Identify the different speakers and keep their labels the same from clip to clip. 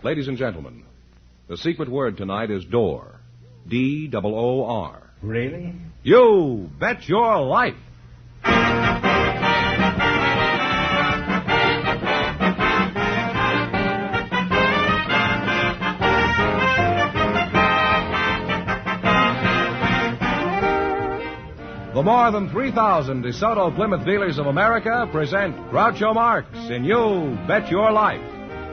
Speaker 1: Ladies and gentlemen, the secret word tonight is door. D-O-O-R.
Speaker 2: Really?
Speaker 1: You bet your life. The more than 3,000 DeSoto Plymouth dealers of America present Groucho Marx in You Bet Your Life,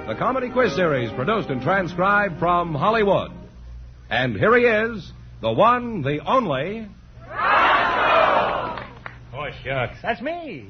Speaker 1: the comedy quiz series produced and transcribed from Hollywood. And here he is, the one, the only...
Speaker 2: Groucho! Oh, shucks. That's me.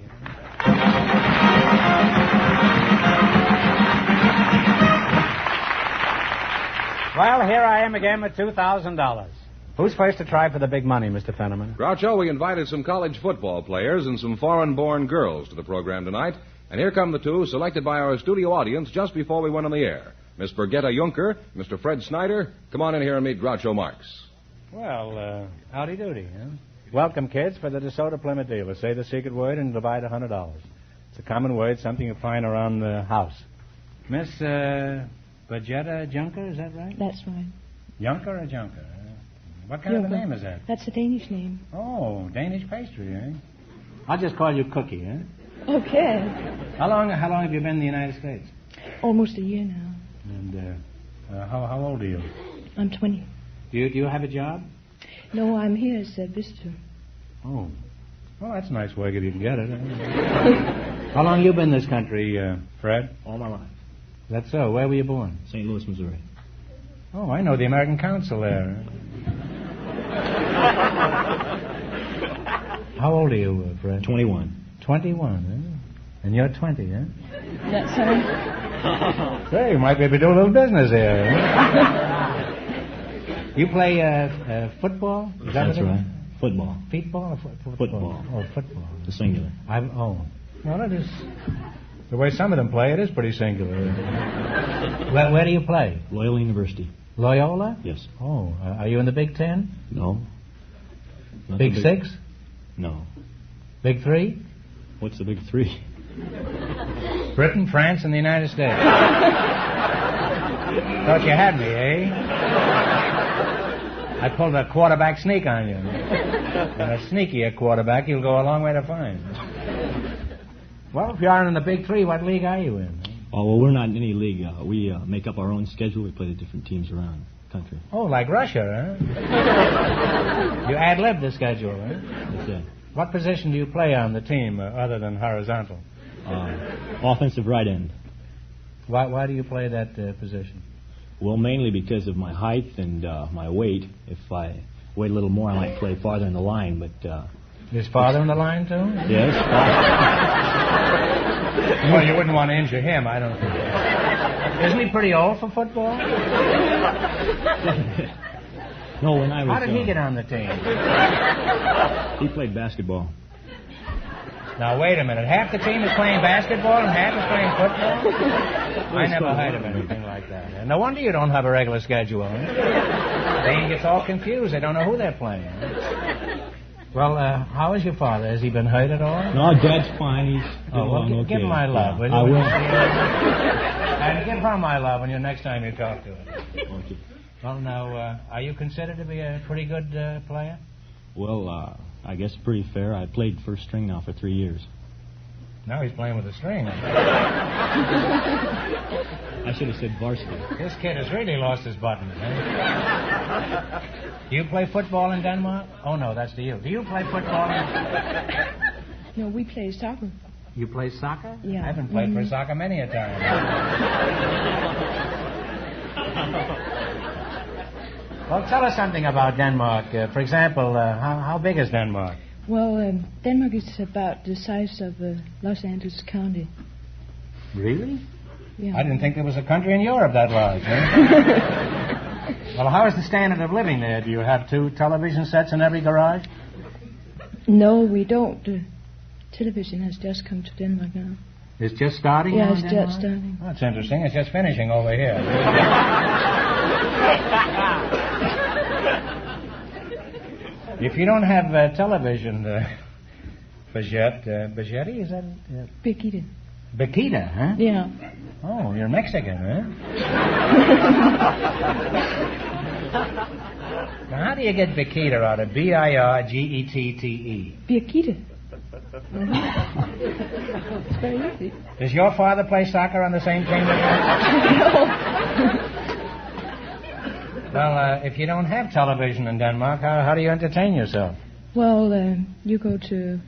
Speaker 2: Well, here I am again with $2,000. Who's first to try for the big money, Mr. Fenneman?
Speaker 1: Groucho, we invited some college football players and some foreign-born girls to the program tonight. And here come the two selected by our studio audience just before we went on the air. Miss Birgitta Juncker, Mr. Fred Snyder. Come on in here and meet Groucho Marx.
Speaker 2: Well, howdy doody, huh? Welcome, kids, for the DeSoto Plymouth dealer. Say the secret word and divide $100. It's a common word, something you find around the house. Miss Birgitta Juncker, is that right?
Speaker 3: That's right.
Speaker 2: Juncker or Junker? What kind of a name is that?
Speaker 3: That's a Danish name.
Speaker 2: Oh, Danish pastry, eh? I'll just call you Cookie, eh?
Speaker 3: Okay.
Speaker 2: How long have you been in the United States?
Speaker 3: Almost a year now.
Speaker 2: And how old are you?
Speaker 3: I'm 20.
Speaker 2: Do you have a job?
Speaker 3: No, I'm here as a visitor.
Speaker 2: Oh. Well, that's a nice way if you can get it. Eh? How long have you been in this country, Fred?
Speaker 4: All my life.
Speaker 2: Is that so? Where were you born?
Speaker 4: St. Louis, Missouri.
Speaker 2: Oh, I know the American consul there. How old are you, Fred?
Speaker 4: 21.
Speaker 2: 21, eh? And you're 20, eh?
Speaker 3: That's right.
Speaker 2: Say, you might be able to do a little business here. Eh? You play football?
Speaker 4: That's right. Football.
Speaker 2: Feetball or
Speaker 4: Football.
Speaker 2: Oh, football.
Speaker 4: The singular.
Speaker 2: Well, it is... The way some of them play, it is pretty singular. Where do you play?
Speaker 4: Loyola University.
Speaker 2: Loyola?
Speaker 4: Yes.
Speaker 2: Oh, are you in the Big Ten?
Speaker 4: No. Not
Speaker 2: Big Six?
Speaker 4: No.
Speaker 2: Big Three?
Speaker 4: What's the Big Three?
Speaker 2: Britain, France, and the United States. Thought you had me, eh? I pulled a quarterback sneak on you. And a sneakier quarterback you'll go a long way to find. Well, if you aren't in the Big Three, what league are you in?
Speaker 4: Oh, well, we're not in any league. We make up our own schedule. We play the different teams around the country.
Speaker 2: Oh, like Russia, huh? You ad-lib the schedule, huh?
Speaker 4: That's it.
Speaker 2: What position do you play on the team other than horizontal?
Speaker 4: Offensive right end.
Speaker 2: Why do you play that position?
Speaker 4: Well, mainly because of my height and my weight. If I weighed a little more, I might play farther in the line, but...
Speaker 2: Is father in the line, too?
Speaker 4: Yes.
Speaker 2: Well, you wouldn't want to injure him, I don't think. Isn't he pretty old for football?
Speaker 4: No, when I was...
Speaker 2: How did he get on the team?
Speaker 4: He played basketball.
Speaker 2: Now, wait a minute. Half the team is playing basketball and half is playing football? I never heard of anything like that. And no wonder you don't have a regular schedule. Huh? They gets all confused. They don't know who they're playing. Well, how is your father? Has he been hurt at all?
Speaker 4: No, Dad's fine. He's okay.
Speaker 2: Give him my love, will you?
Speaker 4: I will.
Speaker 2: And give her my love when next time you talk to her.
Speaker 4: Okay.
Speaker 2: Well, now, are you considered to be a pretty good player?
Speaker 4: Well, I guess pretty fair. I played first string now for 3 years.
Speaker 2: Now he's playing with a string.
Speaker 4: I should have said varsity.
Speaker 2: This kid has really lost his buttons. Eh? Do you play football in Denmark? Oh, no, that's to you. Do you play football
Speaker 3: No, we play soccer.
Speaker 2: You play soccer?
Speaker 3: Yeah.
Speaker 2: I haven't played for soccer many a time. Well, tell us something about Denmark. For example, how big is Denmark?
Speaker 3: Well, Denmark is about the size of Los Angeles County.
Speaker 2: Really?
Speaker 3: Yeah.
Speaker 2: I didn't think there was a country in Europe that large. Eh? Well, how is the standard of living there? Do you have 2 television sets in every garage?
Speaker 3: No, we don't. Television has just come to Denmark now.
Speaker 2: It's just starting?
Speaker 3: Yeah,
Speaker 2: now
Speaker 3: it's
Speaker 2: in
Speaker 3: just
Speaker 2: Denmark?
Speaker 3: starting.
Speaker 2: Oh, that's interesting. It's just finishing over here. If you don't have television, Birgitte, is that...
Speaker 3: Birgitte.
Speaker 2: Bikita, huh?
Speaker 3: Yeah.
Speaker 2: Oh, you're Mexican, huh? Now, how do you get Bikita out of B-I-R-G-E-T-T-E?
Speaker 3: Biakita. It's very easy.
Speaker 2: Does your father play soccer on the same team as you? Well, if you don't have television in Denmark, how do you entertain yourself?
Speaker 3: Well, you go to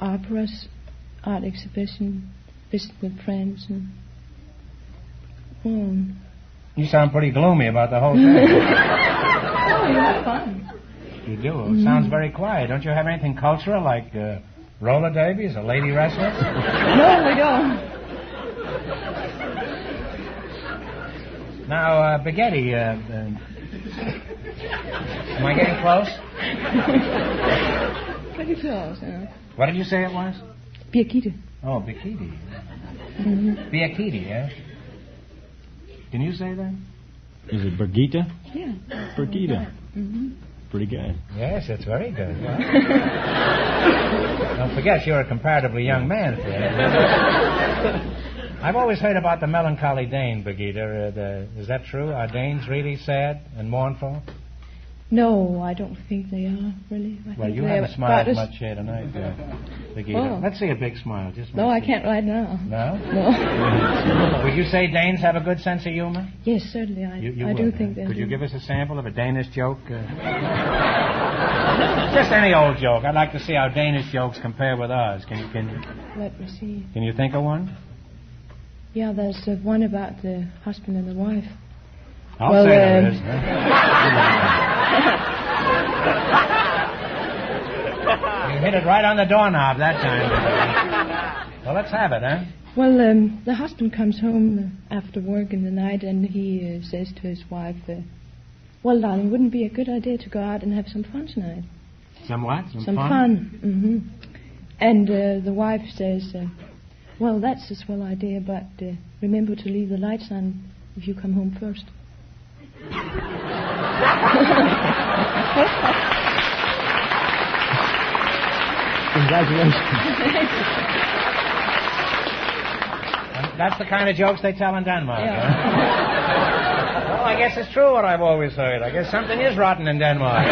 Speaker 3: operas, art exhibition, visit with friends, and...
Speaker 2: You sound pretty gloomy about the whole thing.
Speaker 3: Oh, you have fun.
Speaker 2: You do? It sounds very quiet. Don't you have anything cultural like roller derbies or lady wrestlers?
Speaker 3: No, we don't.
Speaker 2: Now, Spaghetti, am I getting close?
Speaker 3: Pretty close, yeah.
Speaker 2: What did you say it was?
Speaker 3: Biakita.
Speaker 2: Oh, Bikiti.
Speaker 3: Mm-hmm.
Speaker 2: Biakiti, yeah? Can you say that?
Speaker 4: Is it Birgitta?
Speaker 3: Yeah.
Speaker 4: Birgitta.
Speaker 3: Mm-hmm.
Speaker 4: Pretty good.
Speaker 2: Yes, it's very good. Yeah. Don't forget, you're a comparatively young man, Fred. I've always heard about the melancholy Dane, Birgitta. Is that true? Are Danes really sad and mournful?
Speaker 3: No, I don't think they are, really.
Speaker 2: Well, you haven't smiled much here tonight, Birgitta.
Speaker 3: Oh.
Speaker 2: Let's see a big smile. Just
Speaker 3: No, I can't right now.
Speaker 2: No?
Speaker 3: No.
Speaker 2: Would you say Danes have a good sense of humor?
Speaker 3: Yes, certainly. I
Speaker 2: would,
Speaker 3: do think they
Speaker 2: Could
Speaker 3: do.
Speaker 2: you give us a sample of a Danish joke? Just any old joke. I'd like to see how Danish jokes compare with ours. Can you
Speaker 3: Let me see.
Speaker 2: Can you think of one?
Speaker 3: Yeah, there's one about the husband and the wife.
Speaker 2: I'll
Speaker 3: Well,
Speaker 2: say there is. You hit it right on the doorknob that time. Well, let's have it, huh?
Speaker 3: Well, the husband comes home after work in the night and he says to his wife, well, darling, wouldn't it be a good idea to go out and have some fun tonight?
Speaker 2: Some what?
Speaker 3: Some fun. Mm-hmm. And the wife says, well, that's a swell idea, but remember to leave the lights on if you come home first.
Speaker 4: Congratulations.
Speaker 2: That's the kind of jokes they tell in Denmark.
Speaker 3: Yeah.
Speaker 2: Huh? Well, I guess it's true what I've always heard. I guess something is rotten in Denmark. They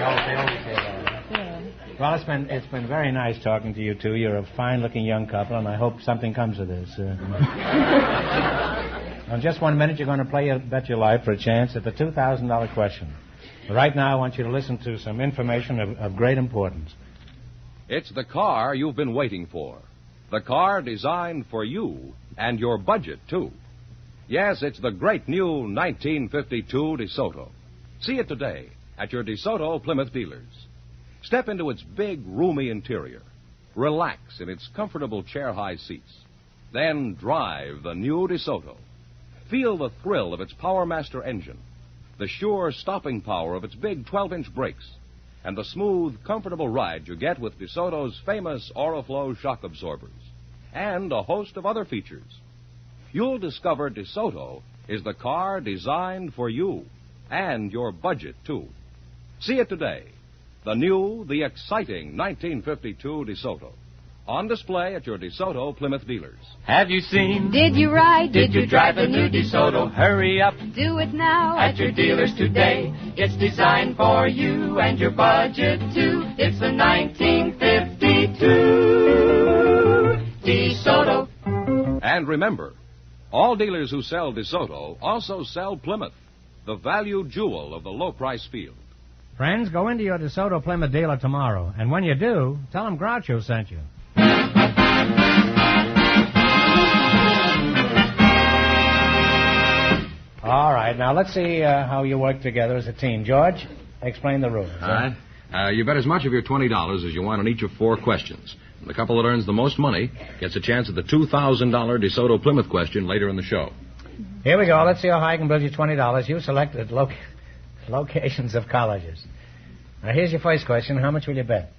Speaker 2: always say that.
Speaker 3: Yeah.
Speaker 2: Well, it's been very nice talking to you two. You're a fine-looking young couple, and I hope something comes of this. In just 1 minute, you're going to play Bet Your Life for a chance at the $2,000 question. Right now, I want you to listen to some information of great importance.
Speaker 1: It's the car you've been waiting for. The car designed for you and your budget, too. Yes, it's the great new 1952 DeSoto. See it today at your DeSoto Plymouth dealers. Step into its big, roomy interior. Relax in its comfortable chair-high seats. Then drive the new DeSoto. Feel the thrill of its Power Master engine, the sure stopping power of its big 12-inch brakes, and the smooth, comfortable ride you get with DeSoto's famous Oriflow shock absorbers, and a host of other features. You'll discover DeSoto is the car designed for you and your budget, too. See it today. The new, the exciting 1952 DeSoto. On display at your DeSoto Plymouth dealers.
Speaker 5: Have you seen?
Speaker 6: Did you ride?
Speaker 5: Did you drive the new DeSoto? Hurry up
Speaker 6: Do it now.
Speaker 5: at your dealers today. It's designed for you and your budget too. It's the 1952 DeSoto.
Speaker 1: And remember, all dealers who sell DeSoto also sell Plymouth, the value jewel of the low-price field.
Speaker 2: Friends, go into your DeSoto Plymouth dealer tomorrow, and when you do, tell them Groucho sent you. All right, now let's see how you work together as a team. George, explain the rules.
Speaker 1: All right. You bet as much of your $20 as you want on each of 4 questions. And the couple that earns the most money gets a chance at the $2,000 DeSoto Plymouth question later in the show.
Speaker 2: Here we go. Let's see how high I can build you $20. You selected locations of colleges. Now, here's your first question. How much will you bet?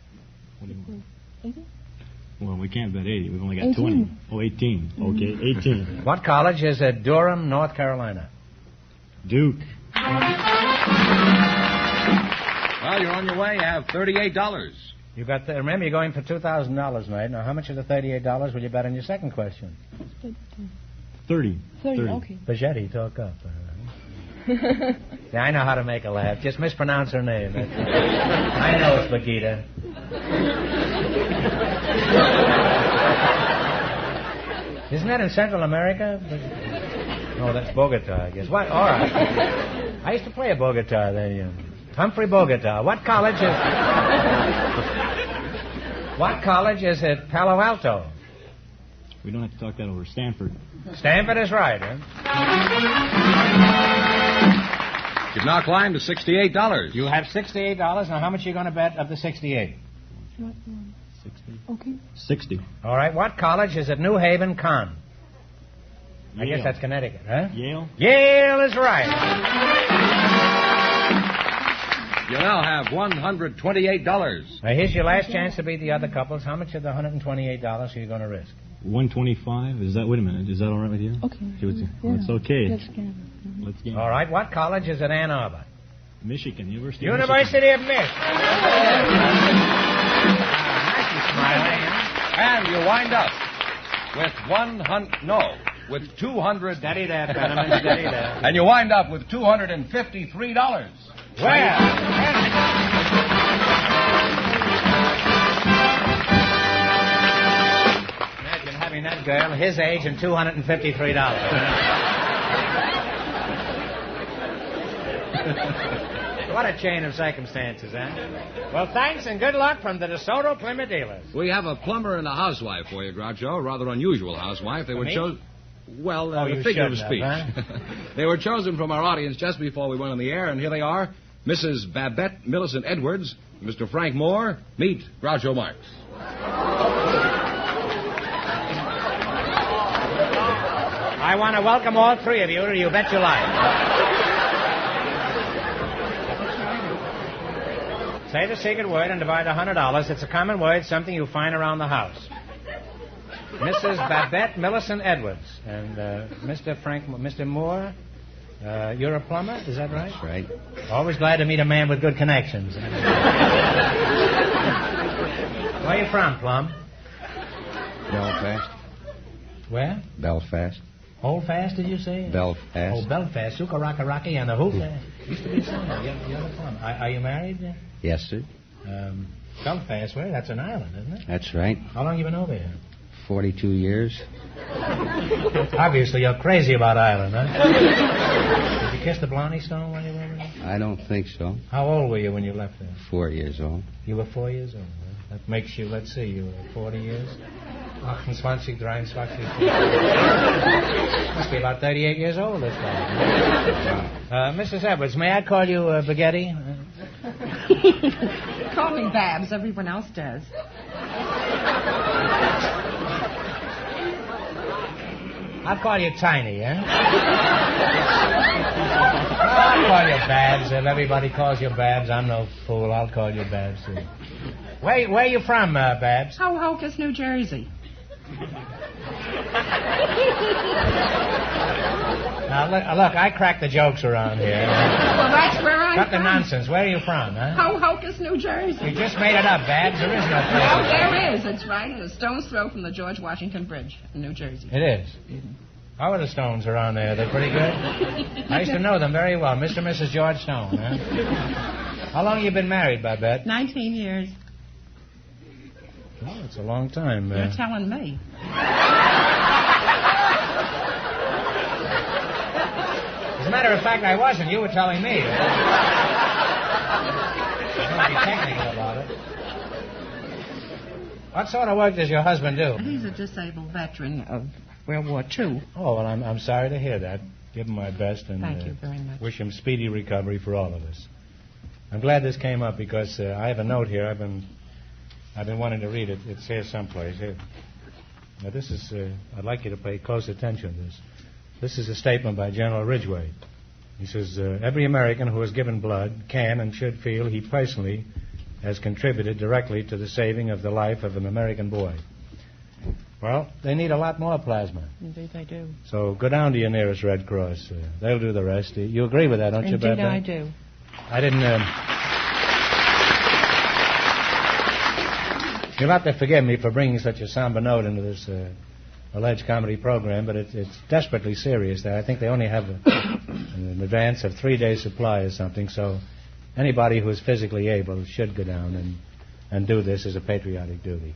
Speaker 4: Well, we can't bet 80. We've only got
Speaker 3: 18.
Speaker 4: 20. Oh, 18. Okay, 18.
Speaker 2: What college is at Durham, North Carolina?
Speaker 4: Duke.
Speaker 1: Well, you're on your way. You have $38.
Speaker 2: You got remember, you're going for $2,000, mate. Now, how much of the $38 will you bet on your second question?
Speaker 4: 30.
Speaker 3: 30, okay.
Speaker 2: Pagetti, talk up. Yeah, I know how to make her laugh. Just mispronounce her name. I know it's Bagita. Isn't that in Central America? No, that's Bogota, I guess. What? All right. I used to play a Bogota there. Humphrey Bogota. What college is at Palo Alto?
Speaker 4: We don't have to talk that over. Stanford.
Speaker 2: Stanford is right, huh?
Speaker 1: You've now climbed to $68.
Speaker 2: You have $68. Now, how much are you going to bet of the 68?
Speaker 4: 60.
Speaker 3: Okay.
Speaker 4: 60.
Speaker 2: All right. What college is at New Haven, Con? I
Speaker 4: Yale.
Speaker 2: guess that's Connecticut, huh?
Speaker 4: Yale.
Speaker 2: Yale is right.
Speaker 1: You now have $128.
Speaker 2: Now, here's your last chance to beat the other couples. How much of the $128 are you going to risk?
Speaker 4: 125. Is that? Wait a minute. Is that all right with you?
Speaker 3: Okay.
Speaker 4: It's okay.
Speaker 3: Let's get it.
Speaker 4: Let's get.
Speaker 2: All right. What college is at Ann Arbor?
Speaker 4: Michigan. University
Speaker 2: Of Michigan. Nice smiling.
Speaker 1: And you wind up with with 200.
Speaker 2: Steady there, Fenneman. Steady there.
Speaker 1: And you wind up with $253.
Speaker 2: Well, imagine having that girl his age and $253. What a chain of circumstances, huh? Well, thanks and good luck from the DeSoto Plymouth dealers.
Speaker 1: We have a plumber and a housewife for you, Groucho. A rather unusual housewife. They were chosen. Well,
Speaker 2: you
Speaker 1: figure of speech.
Speaker 2: Huh?
Speaker 1: They were chosen from our audience just before we went on the air, and here they are. Mrs. Babette Millicent Edwards, Mr. Frank Moore. Meet Groucho Marx.
Speaker 2: I want to welcome all three of you to You Bet Your Life. Say the secret word and divide $100. It's a common word, something you find around the house. Mrs. Babette Millicent Edwards and Mr. Moore. You're a plumber, is that right?
Speaker 6: That's right.
Speaker 2: Always glad to meet a man with good connections. Where are you from, Plum?
Speaker 6: Belfast.
Speaker 2: Where?
Speaker 6: Belfast.
Speaker 2: Hold fast, did you say?
Speaker 6: Belfast.
Speaker 2: Oh, Belfast. Suka Raka Rocky and the Who. Used to be a song. You're the plum. Are you married?
Speaker 6: Yes, sir.
Speaker 2: Belfast, where? That's an island, isn't it?
Speaker 6: That's right.
Speaker 2: How long you been over here?
Speaker 6: 42 years.
Speaker 2: Obviously, you're crazy about Ireland, huh? Did you kiss the Blarney Stone when you were over there?
Speaker 6: I don't think so.
Speaker 2: How old were you when you left there?
Speaker 6: 4 years old.
Speaker 2: You were 4 years old. Huh? That makes you, let's see, you were 40 years? 28, 23. Must be about 38 years old this time. Mrs. Edwards, may I call you Baghetti?
Speaker 7: Call me Babs. Everyone else does.
Speaker 2: I'll call you Tiny, eh? I'll call you Babs. If everybody calls you Babs, I'm no fool. I'll call you Babs, too. Where you from, Babs?
Speaker 7: Hocus, New Jersey.
Speaker 2: Now, look, I crack the jokes around here.
Speaker 7: Well, that's where I'm
Speaker 2: Cut the
Speaker 7: from.
Speaker 2: nonsense. Where are you from, huh?
Speaker 7: Hocus, New Jersey.
Speaker 2: You just made it up, Babs. There is no place.
Speaker 7: Oh, there is. It's right at a stone's throw from the George Washington Bridge in New Jersey.
Speaker 2: It is. How are the Stones around there? They're pretty good? I used to know them very well. Mr. and Mrs. George Stone, huh? How long have you been married, Babette?
Speaker 7: 19 years.
Speaker 2: Oh, it's a long time.
Speaker 7: You're telling me.
Speaker 2: As a matter of fact, I wasn't. You were telling me. Don't be technical about it. What sort of work does your husband do?
Speaker 7: He's a disabled veteran of World War II.
Speaker 2: Oh, well, I'm sorry to hear that. Give him my best and
Speaker 7: Thank you very much.
Speaker 2: Wish him speedy recovery for all of us. I'm glad this came up because I have a note here. I've been wanting to read it. It's here someplace. Here. Now, this is... I'd like you to pay close attention to this. This is a statement by General Ridgway. He says, every American who has given blood can and should feel he personally has contributed directly to the saving of the life of an American boy. Well, they need a lot more plasma.
Speaker 7: Indeed they do.
Speaker 2: So go down to your nearest Red Cross. They'll do the rest. You agree with that, don't you, Babette?
Speaker 7: Indeed I do.
Speaker 2: I didn't... You'll have to forgive me for bringing such a somber note into this alleged comedy program, but it's desperately serious there. I think they only have an advance of 3 days' supply or something, so anybody who is physically able should go down and do this as a patriotic duty.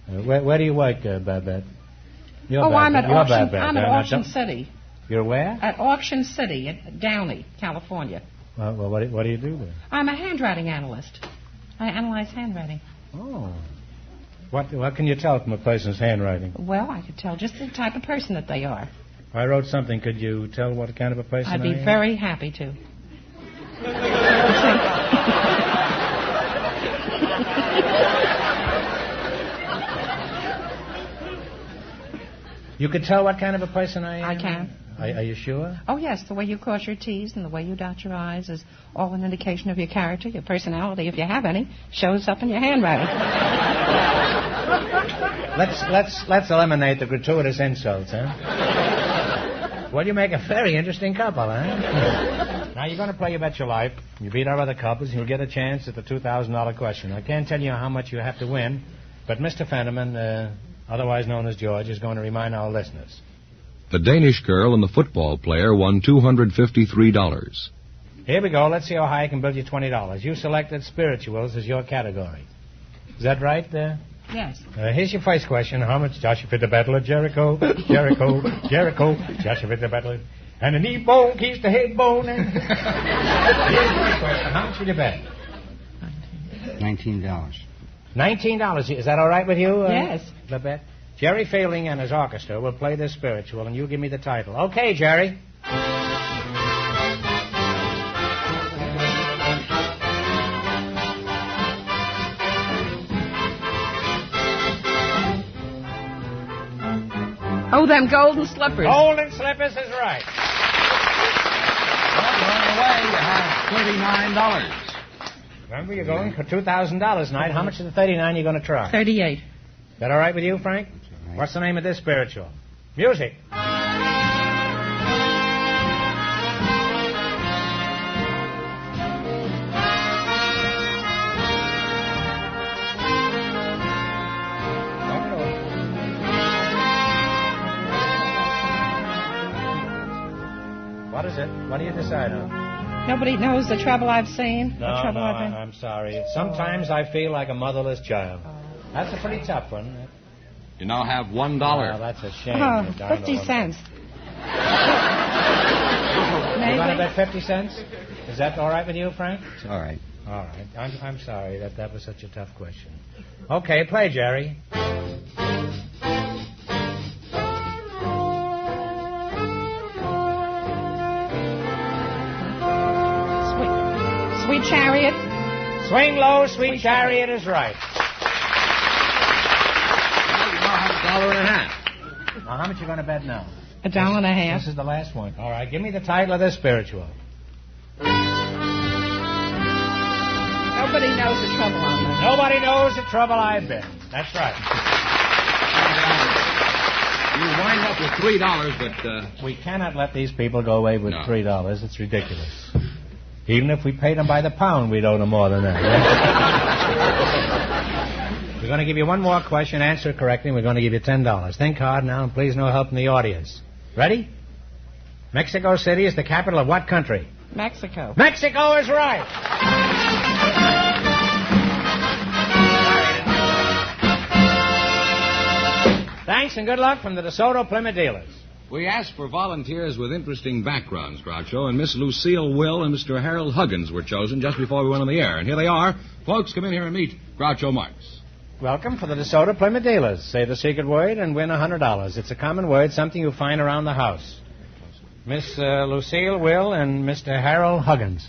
Speaker 2: Where do you work, Babette?
Speaker 7: I'm at Auction City.
Speaker 2: You're where?
Speaker 7: At Auction City, at Downey, California.
Speaker 2: Well, what do you do there?
Speaker 7: I'm a handwriting analyst. I analyze handwriting.
Speaker 2: Oh. What can you tell from a person's handwriting?
Speaker 7: Well, I could tell just the type of person that they are.
Speaker 2: If I wrote something, could you tell what kind of a person
Speaker 7: I'd be very happy to.
Speaker 2: You could tell what kind of a person I am?
Speaker 7: I can.
Speaker 2: Are you sure?
Speaker 7: Oh, yes. The way you cross your T's and the way you dot your I's is all an indication of your character, your personality, if you have any, shows up in your handwriting.
Speaker 2: Let's eliminate the gratuitous insults, huh? Well, you make a very interesting couple, huh? Now, you're going to play You Bet Your Life. You beat our other couples, and you'll get a chance at the $2,000 question. I can't tell you how much you have to win, but Mr. Fenneman, otherwise known as George, is going to remind our listeners.
Speaker 1: The Danish girl and the football player won $253.
Speaker 2: Here we go. Let's see how high I can build you $20. You selected spirituals as your category. Is that right?
Speaker 7: Yes.
Speaker 2: Here's your first question. How much Joshua fit the battle of Jericho? Joshua fit the battle. And the knee bone keeps the head bone. Here's your question. How much would you bet?
Speaker 6: $19.
Speaker 2: $19. Is that all right with you?
Speaker 7: Yes.
Speaker 2: Babette? Jerry Fielding and his orchestra will play this spiritual, and you give me the title. Okay, Jerry.
Speaker 7: Oh, them golden slippers.
Speaker 2: Golden slippers is right.
Speaker 1: Well, on the way, you have $39.
Speaker 2: Remember, you're going for $2,000 tonight. How much of the 39 you going to try?
Speaker 7: 38.
Speaker 2: Is that all right with you, Frank?
Speaker 6: Right.
Speaker 2: What's the name of this spiritual? Music. What is it? What do you decide on?
Speaker 7: Nobody knows the trouble I've seen.
Speaker 2: No, I'm sorry. Sometimes I feel like a motherless child. That's a pretty tough one.
Speaker 1: You now have $1.
Speaker 2: Oh, that's a shame.
Speaker 7: Oh,
Speaker 2: you darn
Speaker 7: 50
Speaker 2: little-
Speaker 7: cents.
Speaker 2: You want to
Speaker 7: Maybe.
Speaker 2: bet 50 cents? Is that all right with you, Frank?
Speaker 6: It's all right.
Speaker 2: All right. I'm sorry that was such a tough question. Okay, play, Jerry.
Speaker 7: Sweet Chariot.
Speaker 2: Swing low, sweet chariot is right.
Speaker 1: You now have $1.50.
Speaker 2: Now, how much you going to bet now?
Speaker 7: $1.50.
Speaker 2: This is the last one. All right, give me the title of this spiritual.
Speaker 7: Nobody knows the trouble I'm in.
Speaker 2: Nobody knows the trouble I've been. That's right.
Speaker 1: You wind up with $3, but
Speaker 2: We cannot let these people go away with
Speaker 1: No.
Speaker 2: $3. It's ridiculous. Even if we paid them by the pound, we'd owe them more than that. We're going to give you one more question. Answer it correctly, and we're going to give you $10. Think hard now, and please no help from the audience. Ready? Mexico City is the capital of what country?
Speaker 7: Mexico.
Speaker 2: Mexico is right. Thanks and good luck from the DeSoto Plymouth dealers.
Speaker 1: we asked for volunteers with interesting backgrounds, Groucho, and Miss Lucille Will and Mr. Harold Huggins were chosen just before we went on the air. And here they are. Folks, come in here and meet Groucho Marx.
Speaker 2: Welcome for the DeSoto Plymouth dealers. Say the secret word and win $100. It's a common word, something you find around the house. Miss Lucille Will and Mr. Harold Huggins.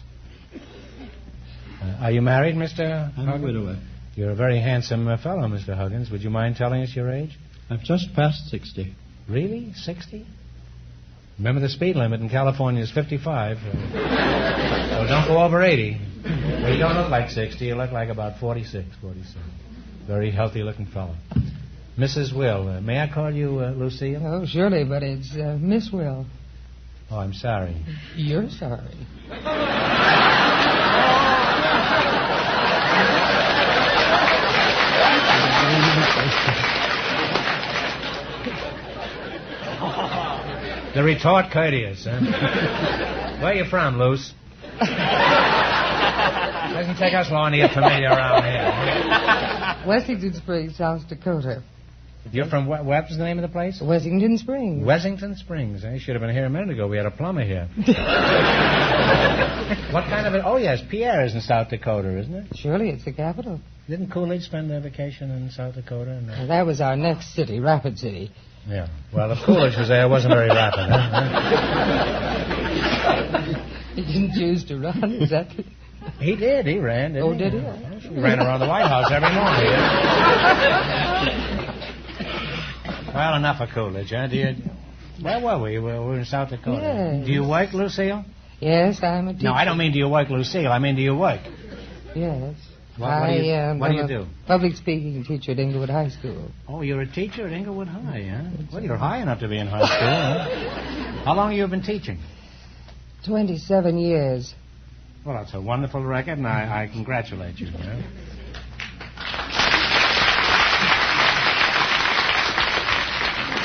Speaker 2: Are you married, Mr.
Speaker 8: I'm a widower.
Speaker 2: You're a very handsome fellow, Mr. Huggins. Would you mind telling us your age?
Speaker 8: I've just passed 60.
Speaker 2: Really? 60? Remember the speed limit in California is 55. So don't go over 80. Well, you don't look like 60. You look like about 46, 47. Very healthy-looking fellow. Mrs. Will, may I call you Lucille?
Speaker 9: Oh, surely, but it's Miss Will.
Speaker 2: Oh, I'm sorry.
Speaker 9: You're sorry.
Speaker 2: The retort courteous, huh? Where you from, Luce? Doesn't take us long to get familiar around here.
Speaker 9: Wessington Springs, South Dakota.
Speaker 2: You're from what was the name of the place?
Speaker 9: Wessington Springs.
Speaker 2: Wessington Springs. I should have been here a minute ago. We had a plumber here. What kind of Oh, yes, Pierre is in South Dakota, isn't it?
Speaker 9: Surely it's the capital.
Speaker 2: Didn't Coolidge spend their vacation in South Dakota?
Speaker 9: Well, that was our next city, Rapid City.
Speaker 2: Yeah. Well, if Coolidge was there, it wasn't very rapid, huh?
Speaker 9: He didn't choose to run, is that...
Speaker 2: He did. He ran, didn't he?
Speaker 9: Did he?
Speaker 2: He ran around the White House every morning. Well, enough of Coolidge, huh? Where were we? We were in South Dakota.
Speaker 9: Yes.
Speaker 2: Do you work, Lucille?
Speaker 9: Yes, I'm a teacher.
Speaker 2: No, I don't mean do you work, Lucille. I mean do you work?
Speaker 9: Yes.
Speaker 2: What do you do?
Speaker 9: Public speaking teacher at Inglewood High School.
Speaker 2: Oh, you're a teacher at Inglewood High, huh? Well, you're high enough to be in high school, huh? How long have you been teaching?
Speaker 9: 27 years.
Speaker 2: Well, that's a wonderful record, and I congratulate you.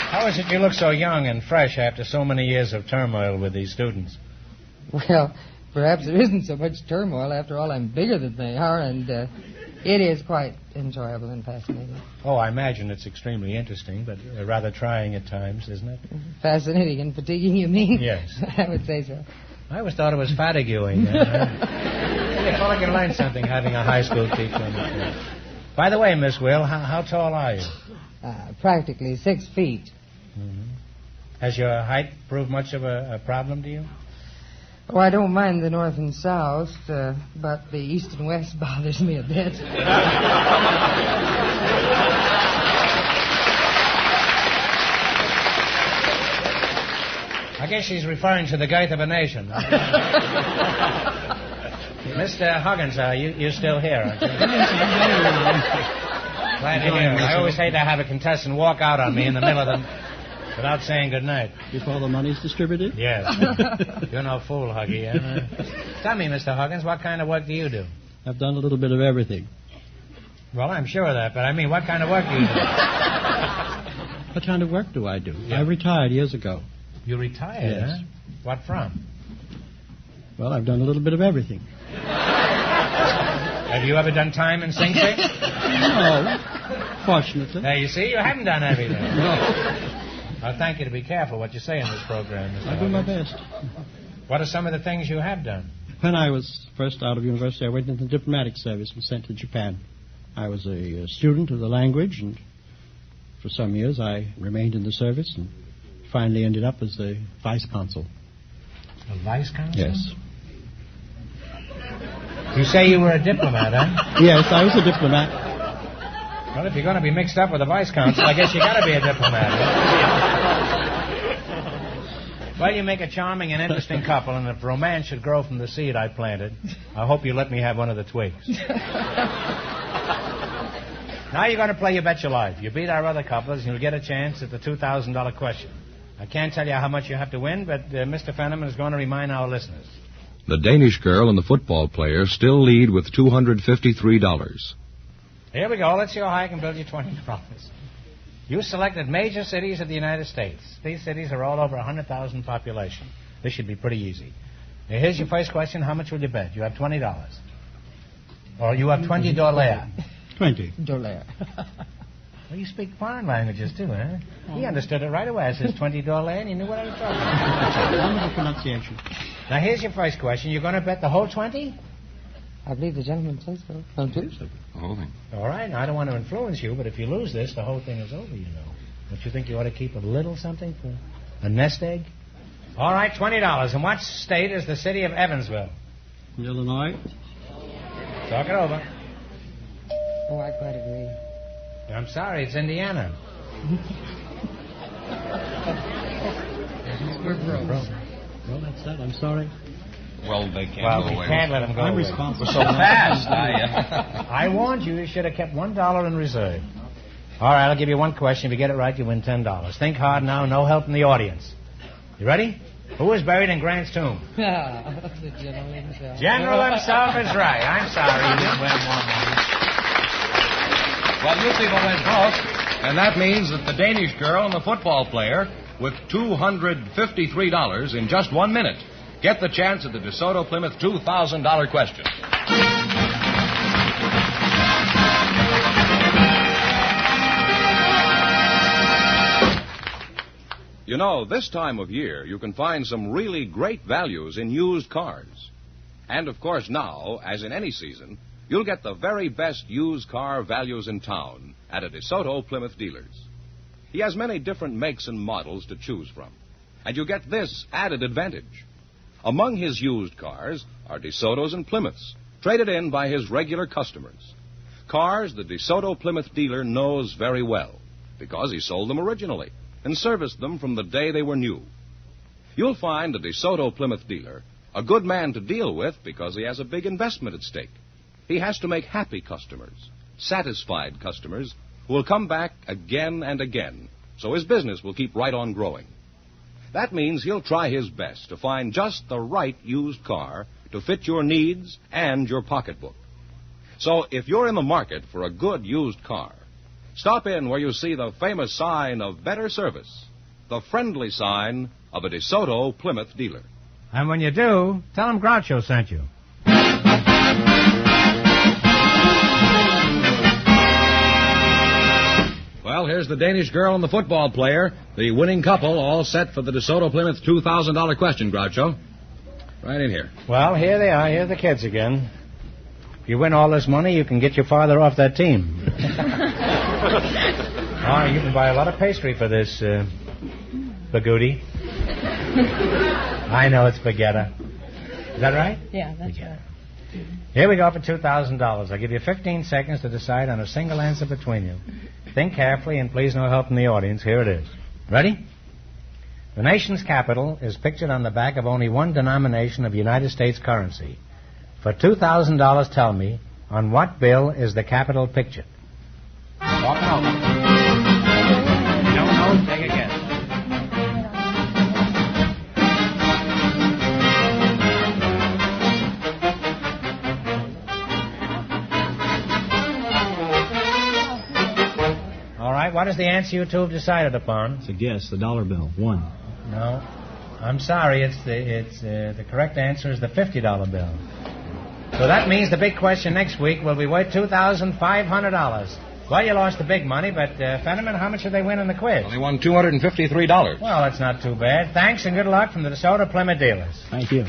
Speaker 2: How is it you look so young and fresh after so many years of turmoil with these students?
Speaker 9: Well, perhaps there isn't so much turmoil. After all, I'm bigger than they are, and it is quite enjoyable and fascinating.
Speaker 2: Oh, I imagine it's extremely interesting, but rather trying at times, isn't it?
Speaker 9: Fascinating and fatiguing, you mean?
Speaker 2: Yes.
Speaker 9: I would say so.
Speaker 2: I always thought it was fatiguing. You probably can learn something having a high school teacher. By the way, Miss Will, how tall are you?
Speaker 9: Practically 6 feet.
Speaker 2: Mm-hmm. Has your height proved much of a problem to you?
Speaker 9: Oh, I don't mind the north and south, but the east and west bothers me a bit.
Speaker 2: I guess she's referring to the girth of a nation. Mr. Huggins, you're still here, aren't you? Glad to hear. I always hate to have a contestant walk out on me in the middle of them without saying good night.
Speaker 8: Before the money's distributed?
Speaker 2: Yes. You're no fool, Huggy. Tell me, Mr. Huggins, what kind of work do you do?
Speaker 8: I've done a little bit of everything.
Speaker 2: Well, I'm sure of that, but I mean, what kind of work do you do?
Speaker 8: What kind of work do I do?
Speaker 2: Yeah.
Speaker 8: I retired years ago.
Speaker 2: You retired,
Speaker 8: Yes.
Speaker 2: huh? What from?
Speaker 8: Well, I've done a little bit of everything.
Speaker 2: Have you ever done time in Sing Sing?
Speaker 8: No, fortunately.
Speaker 2: Now, you see, you haven't done everything.
Speaker 8: No.
Speaker 2: I'll thank you to be careful what you say in this program, Mr.
Speaker 8: I do my
Speaker 2: Huggins.
Speaker 8: best.
Speaker 2: What are some of the things you have done?
Speaker 8: When I was first out of university, I went into the diplomatic service and was sent to Japan. I was a student of the language, and for some years I remained in the service and finally ended up as the vice consul.
Speaker 2: A vice consul?
Speaker 8: Yes.
Speaker 2: You say you were a diplomat, huh?
Speaker 8: Yes, I was a diplomat.
Speaker 2: Well, if you're going to be mixed up with a vice consul, I guess you got to be a diplomat. Well, you make a charming and interesting couple, and if romance should grow from the seed I planted, I hope you let me have one of the twigs. Now you're going to play You Bet Your Life. You beat our other couples, and you'll get a chance at the $2,000 question. I can't tell you how much you have to win, but Mr. Fenneman is going to remind our listeners.
Speaker 1: The Danish girl and the football player still lead with $253.
Speaker 2: Here we go. Let's see how high I can build you $20. You selected major cities of the United States. These cities are all over 100,000 population. This should be pretty easy. Now, here's your first question. How much will you bet? You have $20. Or you have $20.
Speaker 8: 20.
Speaker 9: $20.
Speaker 2: Well, you speak foreign languages, too, huh? He understood it right away. I says $20, and he knew what I was talking about.
Speaker 8: Wonderful pronunciation.
Speaker 2: Now, here's your first question. You're going to bet the whole 20?
Speaker 9: I believe the gentleman says so. Don't you?
Speaker 6: The whole thing.
Speaker 2: All right. Now, I don't want to influence you, but if you lose this, the whole thing is over, you know. Don't you think you ought to keep a little something for a nest egg? All right, $20. And what state is the city of Evansville?
Speaker 8: Illinois.
Speaker 2: Talk it over.
Speaker 9: Oh, I quite agree.
Speaker 2: I'm sorry, it's Indiana.
Speaker 8: Well, that's that. I'm sorry.
Speaker 6: Well, they can't
Speaker 2: Well,
Speaker 6: go
Speaker 2: we
Speaker 6: away.
Speaker 2: can't let him go
Speaker 8: I'm
Speaker 2: away.
Speaker 8: responsible.
Speaker 6: So fast.
Speaker 2: I warned you. You should have kept $1 in reserve. All right, I'll give you one question. If you get it right, you win $10. Think hard now. No help from the audience. You ready? Who is buried in Grant's tomb?
Speaker 9: The general himself.
Speaker 2: General himself is right. I'm sorry you didn't win more money.
Speaker 1: Well, you people went broke, and that means that the Danish girl and the football player, with $253 in just 1 minute, get the chance at the DeSoto Plymouth $2,000 question. You know, this time of year, you can find some really great values in used cars. And, of course, now, as in any season, you'll get the very best used car values in town at a DeSoto Plymouth dealer's. He has many different makes and models to choose from. And you get this added advantage. Among his used cars are DeSotos and Plymouths, traded in by his regular customers. Cars the DeSoto Plymouth dealer knows very well, because he sold them originally and serviced them from the day they were new. You'll find the DeSoto Plymouth dealer a good man to deal with because he has a big investment at stake. He has to make happy customers, satisfied customers who will come back again and again, so his business will keep right on growing. That means he'll try his best to find just the right used car to fit your needs and your pocketbook. So if you're in the market for a good used car, stop in where you see the famous sign of better service, the friendly sign of a DeSoto Plymouth dealer.
Speaker 2: And when you do, tell them Groucho sent you.
Speaker 1: Well, here's the Danish girl and the football player, the winning couple, all set for the DeSoto Plymouth $2,000 question, Groucho. Right in here.
Speaker 2: Well, here they are. Here are the kids again. If you win all this money, you can get your father off that team. Oh, you can buy a lot of pastry for this, Bagooty. I know it's spaghetti. Is that right?
Speaker 3: Yeah, that's right.
Speaker 2: Here we go for $2,000. I'll give you 15 seconds to decide on a single answer between you. Think carefully, and please no help from the audience. Here it is. Ready? The nation's capital is pictured on the back of only one denomination of United States currency. For $2,000, tell me, on what bill is the capital pictured? Walking over. You don't know? Take a guess. All right, what is the answer you two have decided upon?
Speaker 4: It's a guess, the dollar bill. One.
Speaker 2: No. I'm sorry, the correct answer is the $50 bill. So that means the big question next week will be worth $2,500. Well, you lost the big money, but, Fenneman, how much did they win in the quiz?
Speaker 1: Well, they won $253.
Speaker 2: Well, that's not too bad. Thanks and good luck from the DeSoto Plymouth dealers.
Speaker 4: Thank you.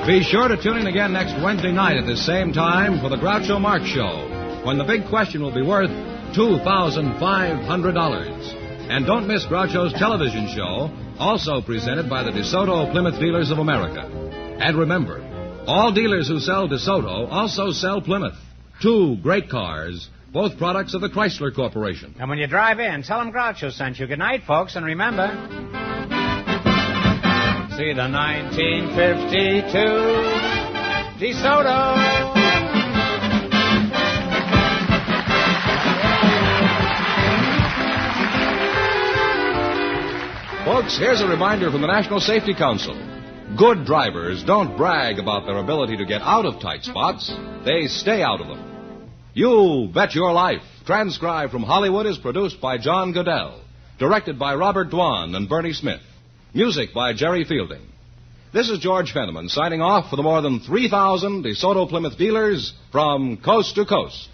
Speaker 1: Be sure to tune in again next Wednesday night at the same time for the Groucho Marx Show, when the big question will be worth $2,500. And don't miss Groucho's television show, also presented by the DeSoto Plymouth Dealers of America. And remember, all dealers who sell DeSoto also sell Plymouth. Two great cars, both products of the Chrysler Corporation.
Speaker 2: And when you drive in, tell them Groucho sent you. Good night, folks, and remember... See the 1952 DeSoto.
Speaker 1: Folks, here's a reminder from the National Safety Council. Good drivers don't brag about their ability to get out of tight spots. They stay out of them. You Bet Your Life, transcribed from Hollywood, is produced by John Goodell, directed by Robert Dwan and Bernie Smith. Music by Jerry Fielding. This is George Fenneman signing off for the more than 3,000 DeSoto Plymouth dealers from coast to coast.